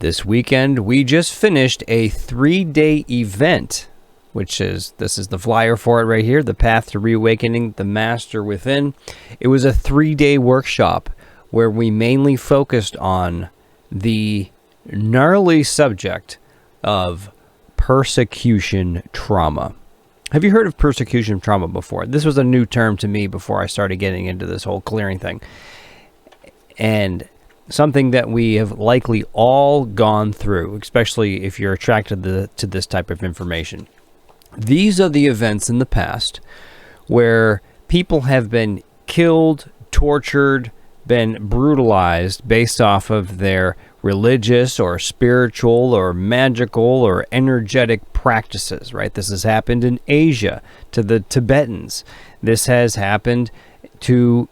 This weekend, we just finished a 3-day event, this is the flyer for it right here, The Path to Reawakening the Master Within. It was a 3-day workshop where we mainly focused on the gnarly subject of persecution trauma. Have you heard of persecution trauma before? This was a new term to me before I started getting into this whole clearing thing. And something that we have likely all gone through, especially if you're attracted to this type of information. These are the events in the past where people have been killed, tortured, been brutalized based off of their religious or spiritual or magical or energetic practices, right? This has happened in Asia to the Tibetans. This has happened to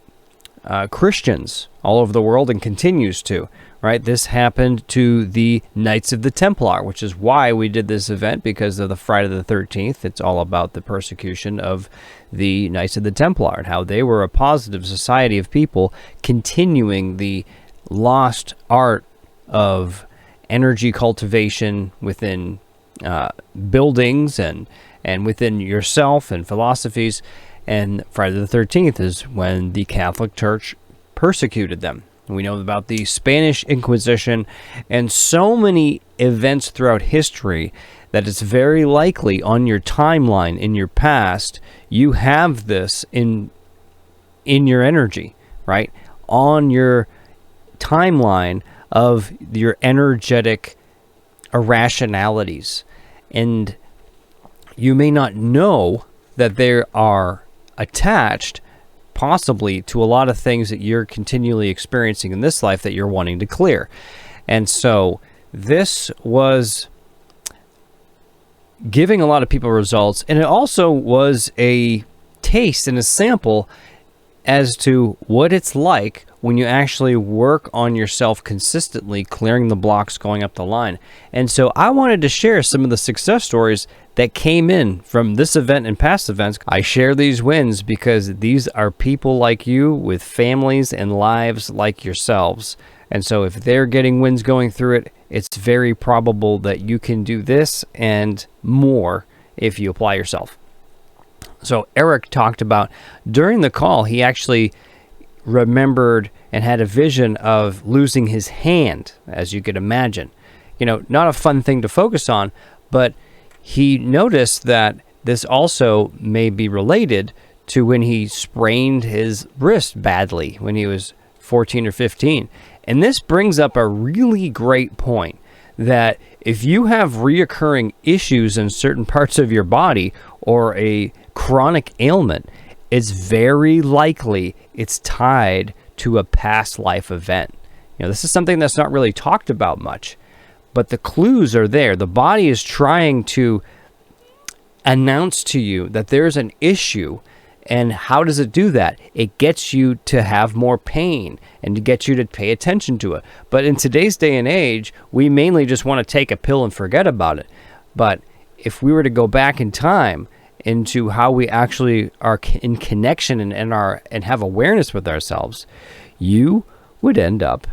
Christians all over the world and continues to, right? This happened to the Knights of the Templar, which is why we did this event, because of the Friday the 13th. It's all about the persecution of the Knights of the Templar and how they were a positive society of people continuing the lost art of energy cultivation within buildings and within yourself and philosophies. And Friday the 13th is when the Catholic Church persecuted them. We know about the Spanish Inquisition and so many events throughout history that it's very likely on your timeline in your past, you have this in your energy, right? On your timeline of your energetic irrationalities. And you may not know that there are attached possibly to a lot of things that you're continually experiencing in this life that you're wanting to clear. And so this was giving a lot of people results, and it also was a taste and a sample as to what it's like when you actually work on yourself consistently, clearing the blocks going up the line. And so I wanted to share some of the success stories that came in from this event and past events. I share these wins because these are people like you with families and lives like yourselves. And so if they're getting wins going through it, it's very probable that you can do this and more if you apply yourself. So Eric talked about, during the call, he actually remembered and had a vision of losing his hand, as you could imagine. You know, not a fun thing to focus on, but he noticed that this also may be related to when he sprained his wrist badly when he was 14 or 15. And this brings up a really great point, that if you have reoccurring issues in certain parts of your body or a chronic ailment, it's very likely it's tied to a past life event. You know, this is something that's not really talked about much, but the clues are there. The body is trying to announce to you that there's an issue. And how does it do that? It gets you to have more pain and to get you to pay attention to it. But in today's day and age, we mainly just want to take a pill and forget about it. But if we were to go back in time into how we actually are in connection and have awareness with ourselves, you would end up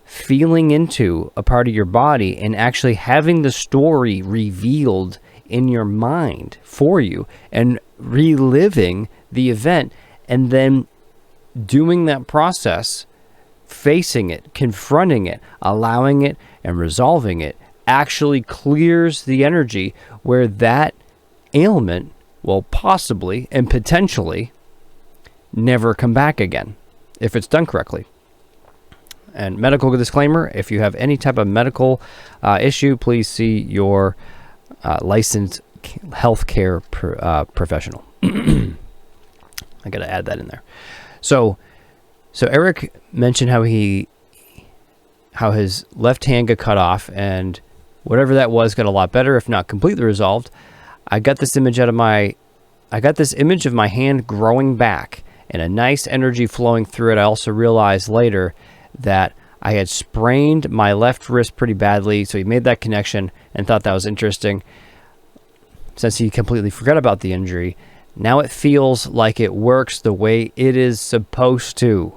feeling into a part of your body and actually having the story revealed in your mind for you and reliving the event, and then doing that process, facing it, confronting it, allowing it, and resolving it actually clears the energy where that ailment will possibly and potentially never come back again if it's done correctly. And medical disclaimer, if you have any type of medical issue, please see your licensed healthcare professional. I got to add that in there. So Eric mentioned how his left hand got cut off, and whatever that was got a lot better, if not completely resolved. I got this image of my hand growing back and a nice energy flowing through it. I also realized later that I had sprained my left wrist pretty badly, so he made that connection and thought that was interesting. Since he completely forgot about the injury, now it feels like it works the way it is supposed to.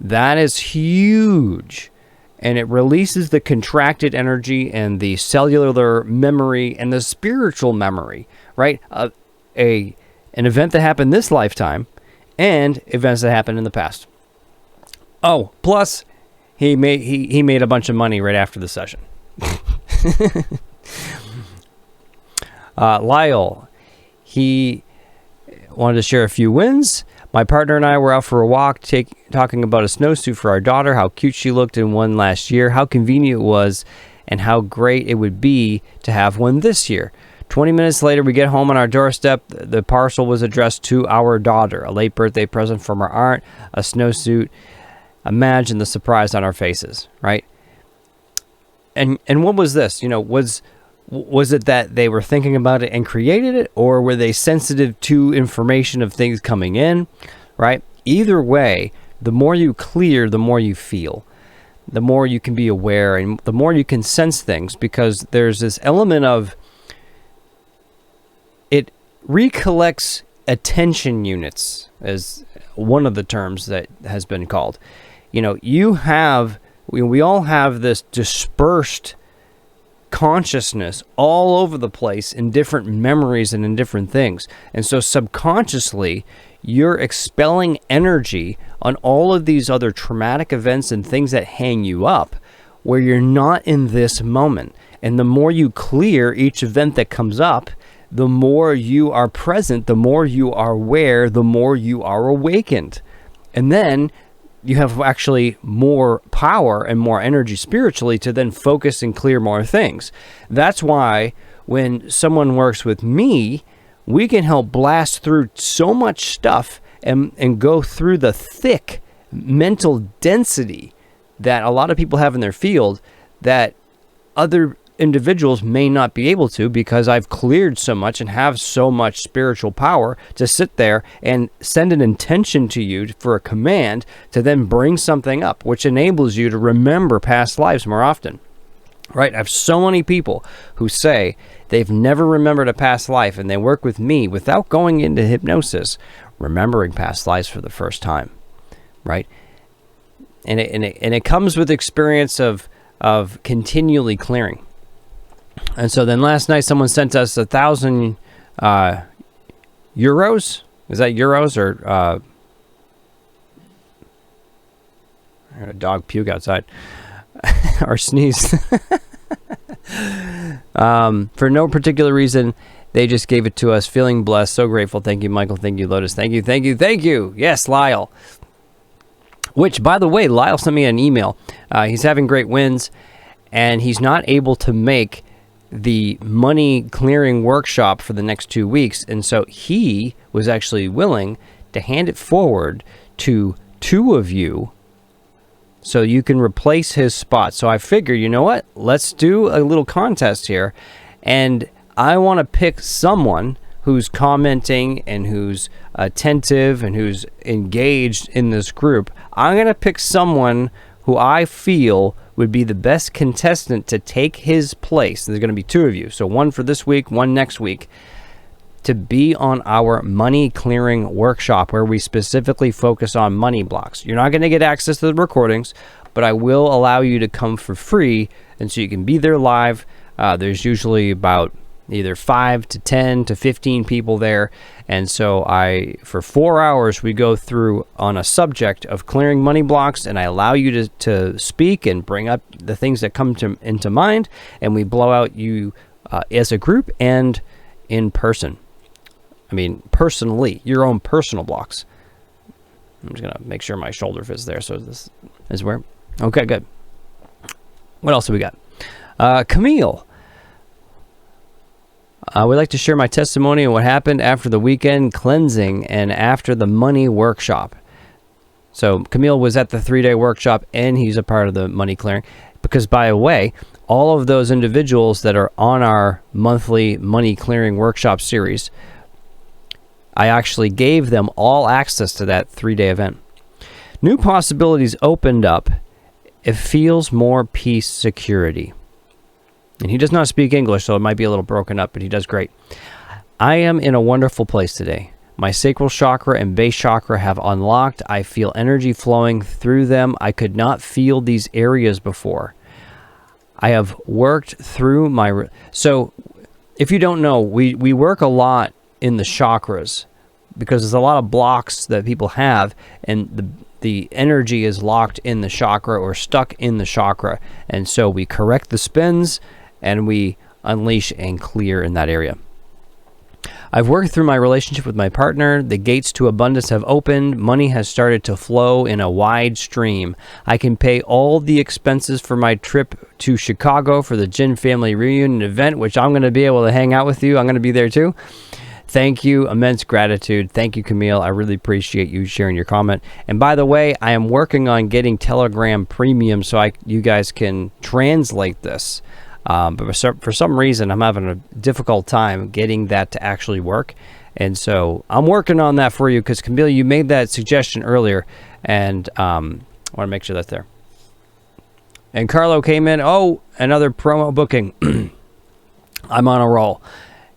That is huge. and it releases the contracted energy and the cellular memory and the spiritual memory, right? An event that happened this lifetime and events that happened in the past. Oh, plus he made a bunch of money right after the session. Lyle, he wanted to share a few wins. My partner and I were out for a walk, talking about a snowsuit for our daughter, how cute she looked in one last year, how convenient it was, and how great it would be to have one this year. 20 minutes later, we get home on our doorstep. The parcel was addressed to our daughter, a late birthday present from our aunt, a snowsuit. Imagine the surprise on our faces, right? And what was this? You know, was it that they were thinking about it and created it, or were they sensitive to information of things coming in, right? Either way, the more you clear, the more you feel, the more you can be aware, and the more you can sense things, because there's this element of it recollects attention units, as one of the terms that has been called. You know, we all have this dispersed consciousness all over the place in different memories and in different things. And so subconsciously, you're expelling energy on all of these other traumatic events and things that hang you up where you're not in this moment. And the more you clear each event that comes up, the more you are present, the more you are aware, the more you are awakened. And then you have actually more power and more energy spiritually to then focus and clear more things. That's why when someone works with me, we can help blast through so much stuff and go through the thick mental density that a lot of people have in their field that other individuals may not be able to, because I've cleared so much and have so much spiritual power to sit there and send an intention to you for a command to then bring something up, which enables you to remember past lives more often, right? I have so many people who say they've never remembered a past life, and they work with me without going into hypnosis, remembering past lives for the first time, right? And it comes with experience of continually clearing. And so then last night someone sent us 1,000 euros. Is that euros or I got a dog puke outside or sneeze. For no particular reason, they just gave it to us. Feeling blessed, so grateful. Thank you, Michael. Thank you, Lotus. Thank you. Yes, Lyle. Which, by the way, Lyle sent me an email. He's having great wins, and he's not able to make the money clearing workshop for the next 2 weeks. And so he was actually willing to hand it forward to 2 of you so you can replace his spot. So I figured, you know what? Let's do a little contest here. And I want to pick someone who's commenting and who's attentive and who's engaged in this group. I'm going to pick someone who I feel would be the best contestant to take his place. There's going to be 2 of you. So one for this week, one next week, to be on our money clearing workshop where we specifically focus on money blocks. You're not going to get access to the recordings, but I will allow you to come for free, and so you can be there live. There's usually about either 5 to 10 to 15 people there. And so for 4 hours, we go through on a subject of clearing money blocks, and I allow you to speak and bring up the things that come into mind, and we blow out you as a group and in person. I mean, personally, your own personal blocks. I'm just going to make sure my shoulder fits there. So this is where. Okay, good. What else do we got? Camille. I would like to share my testimony on what happened after the weekend cleansing and after the money workshop. So Camille was at the 3-day workshop, and he's a part of the money clearing. Because, by the way, all of those individuals that are on our monthly money clearing workshop series, I actually gave them all access to that 3-day event. New possibilities opened up. It feels more peace, security. And he does not speak English, so it might be a little broken up, but he does great. I am in a wonderful place today. My sacral chakra and base chakra have unlocked. I feel energy flowing through them. I could not feel these areas before. I have worked through my... So, if you don't know, we work a lot in the chakras because there's a lot of blocks that people have, and the energy is locked in the chakra or stuck in the chakra. And so we correct the spins and we unleash and clear in that area. I've worked through my relationship with my partner. The gates to abundance have opened. Money has started to flow in a wide stream. I can pay all the expenses for my trip to Chicago for the Jin Family Reunion event, which I'm going to be able to hang out with you. I'm going to be there too. Thank you. Immense gratitude. Thank you, Camille. I really appreciate you sharing your comment. And by the way, I am working on getting Telegram Premium so you guys can translate this. But for some reason, I'm having a difficult time getting that to actually work. And so I'm working on that for you because, Camille, you made that suggestion earlier. And I want to make sure that's there. And Carlo came in. Oh, another promo booking. I'm on a roll.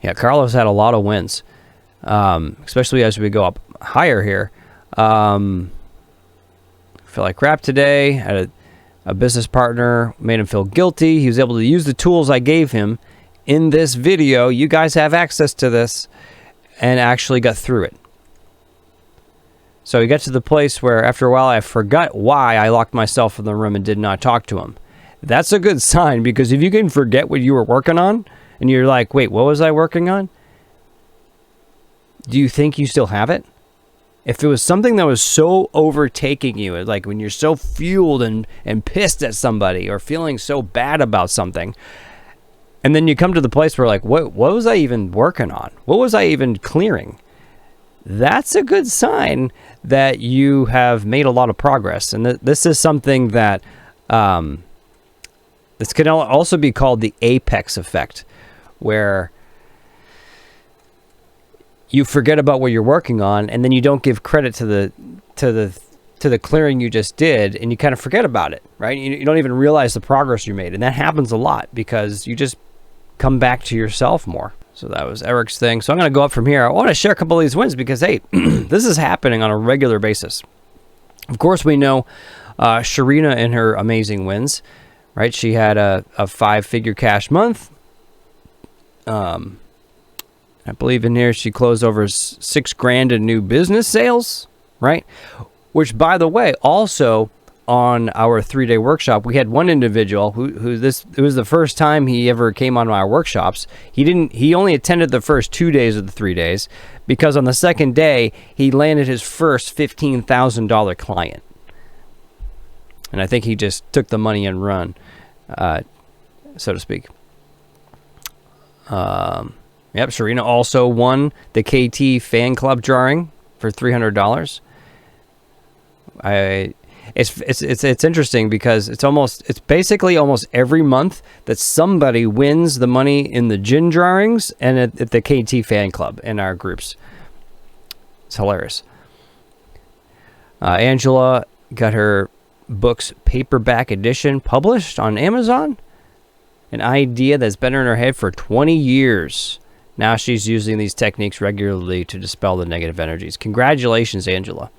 Yeah, Carlos had a lot of wins, especially as we go up higher here. Feel like crap today. Had a business partner, made him feel guilty. He was able to use the tools I gave him in this video. You guys have access to this, and actually got through it. So he got to the place where after a while I forgot why I locked myself in the room and did not talk to him. That's a good sign, because if you can forget what you were working on, and you're like, wait, what was I working on? Do you think you still have it? If it was something that was so overtaking you, like when you're so fueled and pissed at somebody or feeling so bad about something, and then you come to the place where like, what was I even working on? What was I even clearing? That's a good sign that you have made a lot of progress. And this is something that this can also be called the apex effect, where you forget about what you're working on, and then you don't give credit to the clearing you just did, and you kind of forget about it, right? You don't even realize the progress you made, and that happens a lot because you just come back to yourself more. So that was Eric's thing. So I'm going to go up from here. I want to share a couple of these wins because, hey, this is happening on a regular basis. Of course, we know Sharina and her amazing wins, right? She had a 5-figure cash month. I believe in here she closed over $6,000 in new business sales, right? Which, by the way, also on our 3-day workshop, we had one individual it was the first time he ever came on our workshops. He only attended the first 2 days of the 3 days, because on the second day he landed his first $15,000 client. And I think he just took the money and run, so to speak. Yep, Sharina also won the KT fan club drawing for $300. It's interesting because it's basically almost every month that somebody wins the money in the Jin drawings and at the KT fan club in our groups. It's hilarious. Angela got her book's paperback edition published on Amazon. An idea that's been in her head for 20 years. Now she's using these techniques regularly to dispel the negative energies. Congratulations, Angela.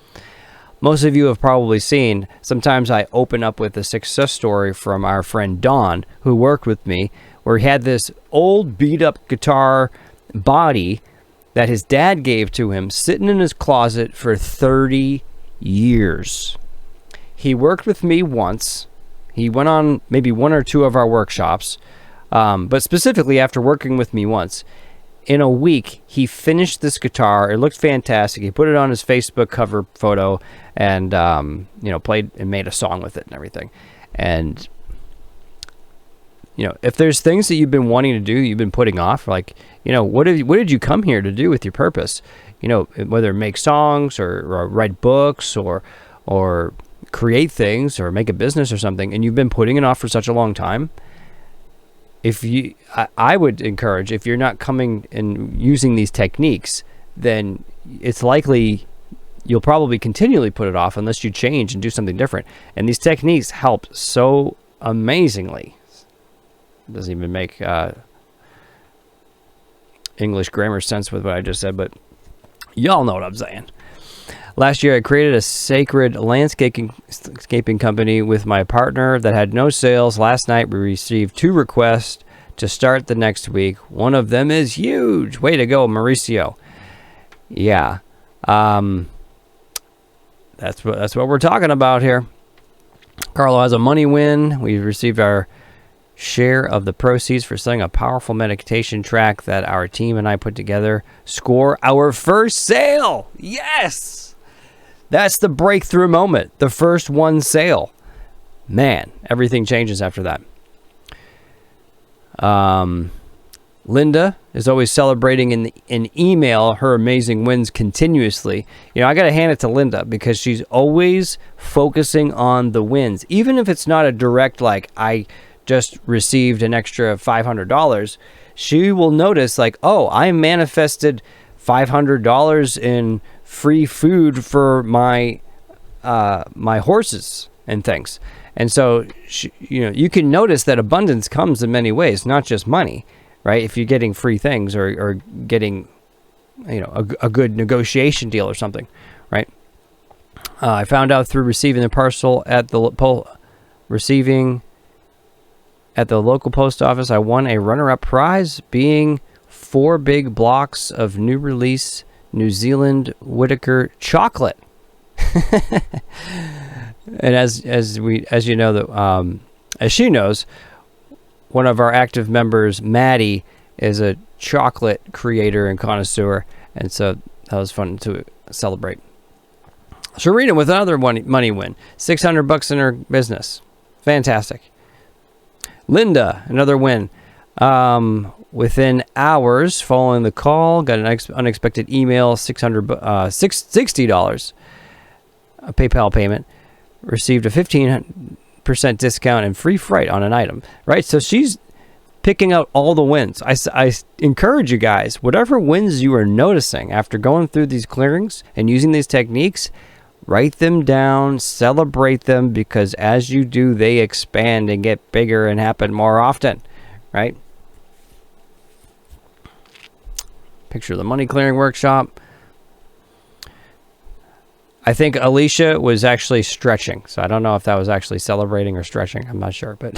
Most of you have probably seen, sometimes I open up with a success story from our friend Don, who worked with me, where he had this old beat-up guitar body that his dad gave to him sitting in his closet for 30 years. He worked with me once. He went on maybe 1 or 2 of our workshops, but specifically after working with me once, in a week, he finished this guitar. It looked fantastic. He put it on his Facebook cover photo and, played and made a song with it and everything. And, if there's things that you've been wanting to do, you've been putting off, like, what did you come here to do with your purpose? Whether make songs or write books or create things or make a business or something, and you've been putting it off for such a long time. I would encourage, if you're not coming and using these techniques, then it's likely you'll probably continually put it off unless you change and do something different. And these techniques help so amazingly. It doesn't even make English grammar sense with what I just said, but Y'all know what I'm saying. Last year, I created a sacred landscaping company with my partner that had no sales. Last night, we received 2 requests to start the next week. One of them is huge. Way to go, Mauricio. Yeah. That's what we're talking about here. Carlo has a money win. We received our share of the proceeds for selling a powerful meditation track that our team and I put together. Score our first sale. Yes! That's the breakthrough moment. The first one sale. Man, everything changes after that. Linda is always celebrating in email her amazing wins continuously. You know, I got to hand it to Linda because she's always focusing on the wins. Even if it's not a direct, like, I just received an extra $500, she will notice, like, oh, I manifested $500 in free food for my my horses and things. And so, you can notice that abundance comes in many ways, not just money, right? If you're getting free things or getting, a good negotiation deal or something, right? I found out through receiving the parcel at the local post office, I won a runner-up prize, being 4 big blocks of new release New Zealand Whittaker chocolate. And as she knows, one of our active members, Maddie, is a chocolate creator and connoisseur, and so that was fun to celebrate. Serena with another money win, $600 in her business, fantastic. Linda, another win. Within hours following the call, got an unexpected email, $60, a PayPal payment. Received a 15% discount and free freight on an item, right? So she's picking out all the wins. I encourage you guys, whatever wins you are noticing after going through these clearings and using these techniques, write them down, celebrate them, because as you do, they expand and get bigger and happen more often, right? Picture of the money clearing workshop. I think Alicia was actually stretching, so I don't know if that was actually celebrating or stretching. I'm not sure, but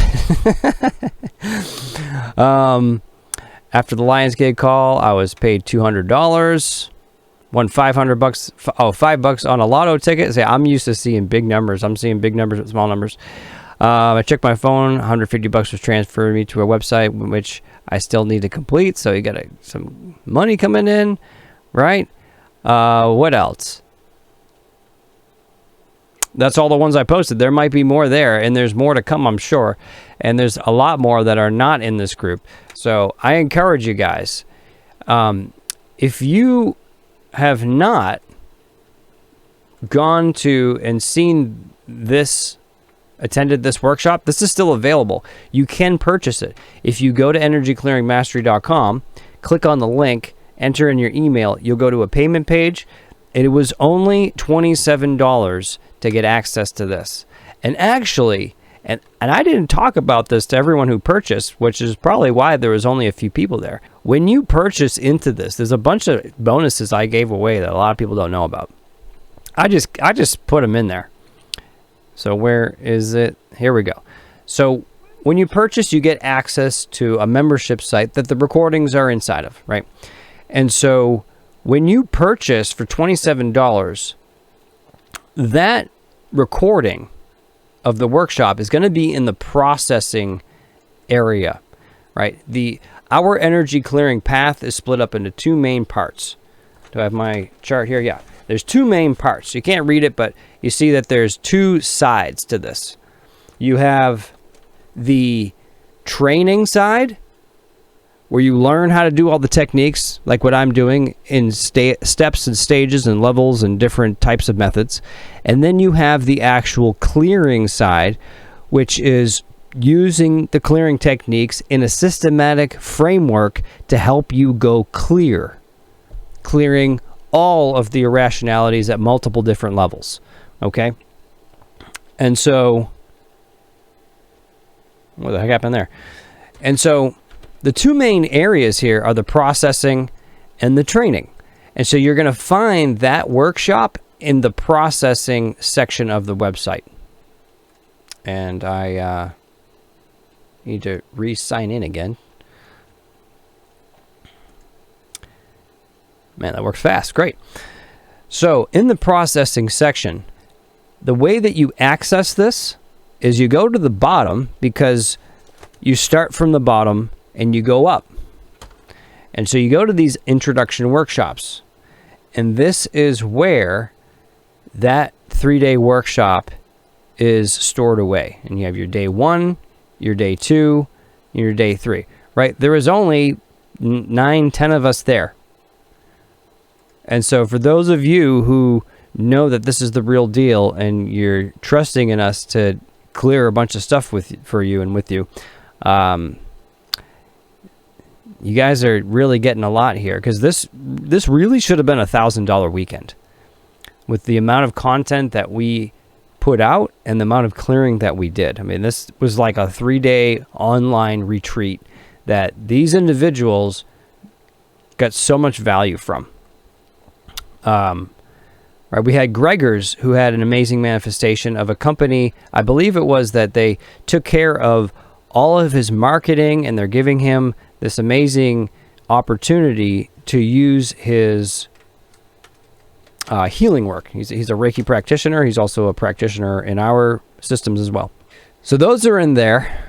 after the Lionsgate call, I was paid $200. Won $500. $5 on a lotto ticket. Say, I'm used to seeing big numbers. I'm seeing big numbers with small numbers. I checked my phone. $150 was transferred me to a website which I still need to complete. So you got some money coming in, right? What else? That's all the ones I posted. There might be more there, and there's more to come, I'm sure. And there's a lot more that are not in this group. So I encourage you guys, if you have not gone to and seen this, attended this workshop, this is still available. You can purchase it. If you go to energyclearingmastery.com, click on the link, enter in your email, you'll go to a payment page. It was only $27 to get access to this. And actually, and I didn't talk about this to everyone who purchased, which is probably why there was only a few people there. When you purchase into this, there's a bunch of bonuses I gave away that a lot of people don't know about. I just put them in there. So where is it? Here we go. So when you purchase, you get access to a membership site that the recordings are inside of, right? And so when you purchase for $27, that recording of the workshop is going to be in the processing area, right? Our energy clearing path is split up into 2 main parts. Do I have my chart here? Yeah. There's 2 main parts. You can't read it, but you see that there's 2 sides to this. You have the training side, where you learn how to do all the techniques, like what I'm doing in steps and stages and levels and different types of methods. And then you have the actual clearing side, which is using the clearing techniques in a systematic framework to help you go clear, clearing all of the irrationalities at multiple different levels. Okay? And so, what the heck happened there? And so, the 2 main areas here are the processing and the training. And so you're going to find that workshop in the processing section of the website. And I need to re-sign in again. Man, that works fast. Great. So in the processing section, the way that you access this is you go to the bottom, because you start from the bottom and you go up. And so you go to these introduction workshops. And this is where that 3-day workshop is stored away. And you have your day 1, your day 2, your day 3, right? There is only 9, 10 of us there. And so for those of you who know that this is the real deal and you're trusting in us to clear a bunch of stuff for you and with you, you guys are really getting a lot here, because this really should have been $1,000 weekend with the amount of content that we put out and the amount of clearing that we did. I mean, this was like a 3-day online retreat that these individuals got so much value from. Right, we had Gregor's, who had an amazing manifestation of a company. I believe it was that they took care of all of his marketing, and they're giving him this amazing opportunity to use his healing work. He's a Reiki practitioner. He's also a practitioner in our systems as well. So those are in there.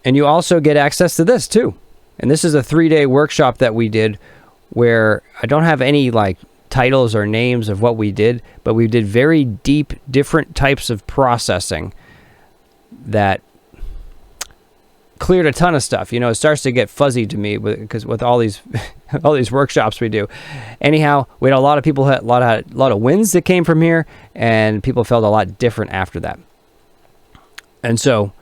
And you also get access to this too. And this is a 3-day workshop that we did, where I don't have any like titles or names of what we did, but we did very deep, different types of processing that cleared a ton of stuff. You know, it starts to get fuzzy to me because with all these all these workshops we do. Anyhow, we had a lot of people had a lot of wins that came from here, and people felt a lot different after that. And so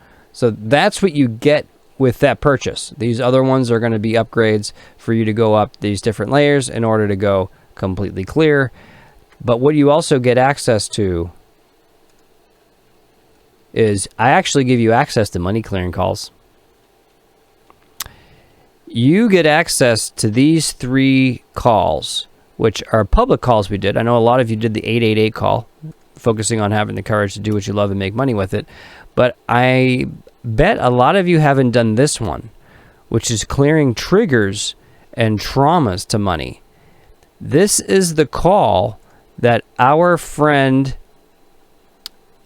that's what you get with that purchase. These other ones are going to be upgrades for you to go up these different layers in order to go completely clear. But what you also get access to is I actually give you access to money clearing calls. You get access to these 3 calls, which are public calls we did. I know a lot of you did the 888 call, focusing on having the courage to do what you love and make money with it. But I bet a lot of you haven't done this one, which is clearing triggers and traumas to money. This is the call that our friend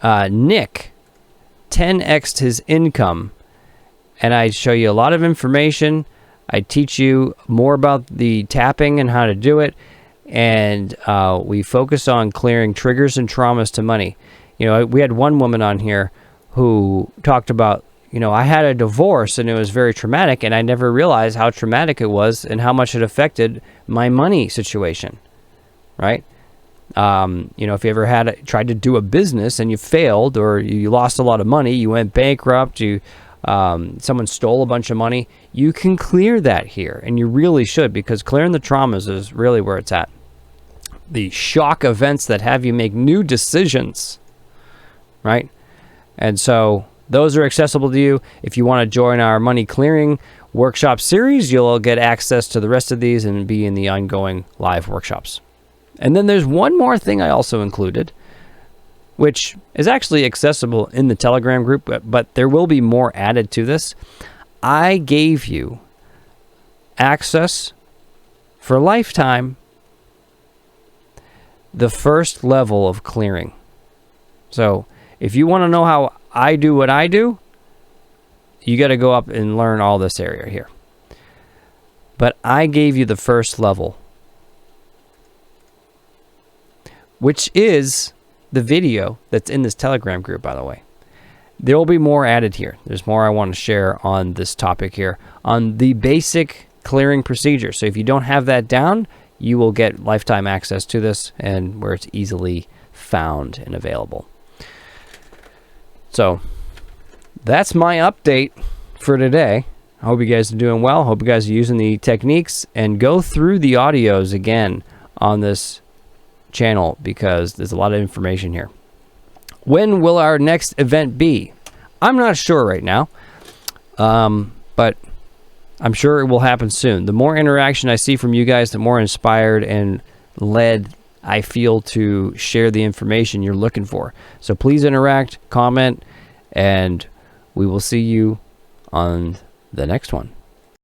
Nick 10x'd his income. And I show you a lot of information. I teach you more about the tapping and how to do it. And we focus on clearing triggers and traumas to money. You know, we had one woman on here who talked about, you know, I had a divorce and it was very traumatic, and I never realized how traumatic it was and how much it affected my money situation, right? You know, if you ever tried to do a business and you failed, or you lost a lot of money, you went bankrupt, someone stole a bunch of money, you can clear that here, and you really should, because clearing the traumas is really where it's at. The shock events that have you make new decisions, right? And so those are accessible to you. If you want to join our money clearing workshop series, you'll get access to the rest of these and be in the ongoing live workshops. And then there's one more thing I also included, which is actually accessible in the Telegram group, but there will be more added to this. I gave you access for a lifetime, the first level of clearing. So if you want to know how I do what I do, you got to go up and learn all this area here. But I gave you the first level, which is the video that's in this Telegram group, by the way. There will be more added here. There's more I want to share on this topic here, on the basic clearing procedure. So if you don't have that down, you will get lifetime access to this, and where it's easily found and available. So that's my update for today. I hope you guys are doing well. Hope you guys are using the techniques, and go through the audios again on this channel, because there's a lot of information here. When will our next event be? I'm not sure right now, but I'm sure it will happen soon. The more interaction I see from you guys, the more inspired and led I feel to share the information you're looking for. So please interact, comment, and we will see you on the next one.